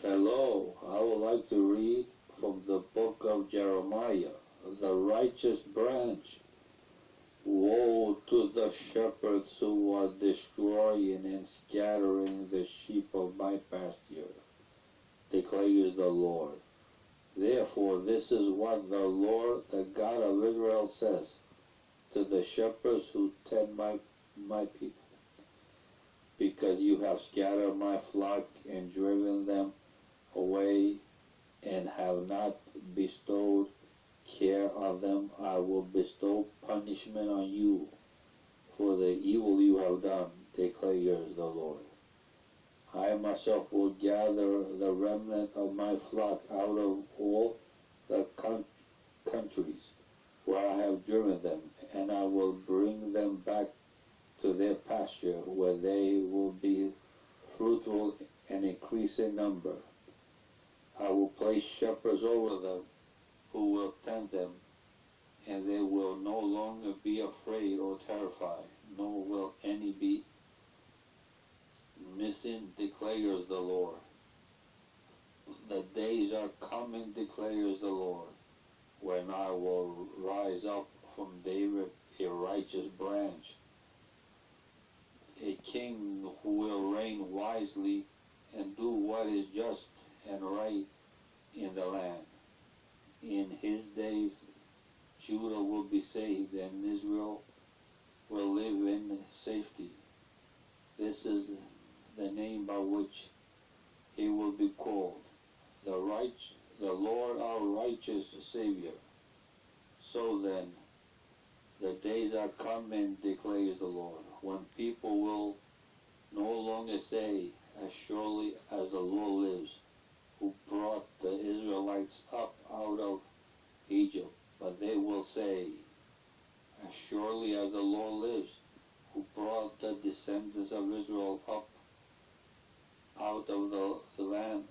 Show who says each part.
Speaker 1: Hello, I would like to read from the book of Jeremiah, the righteous branch. Woe to the shepherds who are destroying and scattering the sheep of my pasture, declares the Lord. Therefore, this is what the Lord, the God of Israel, says to the shepherds who tend my people, because you have scattered my flock and driven them away and have not bestowed care on them, I will bestow punishment on you for the evil you have done, declares the Lord. I myself will gather the remnant of my flock out of all the countries where I have driven them, and I will bring them back to their pasture, where they will be fruitful and increase in number. I will place shepherds over them who will tend them, and they will no longer be afraid or terrified, nor will any be missing, declares the Lord. The days are coming, declares the Lord, when I will rise up from David a righteous branch, a king who will reign wisely and do what is just and right in the land. In his days, Judah will be saved, and Israel will live in safety. This is the name by which he will be called, the Lord our righteous Savior. So then, the days are coming, declares the Lord, when people will no longer say, as surely as the Lord lives, who brought the Israelites up out of Egypt, but they will say, as surely as the Lord lives, who brought the descendants of Israel up out of the land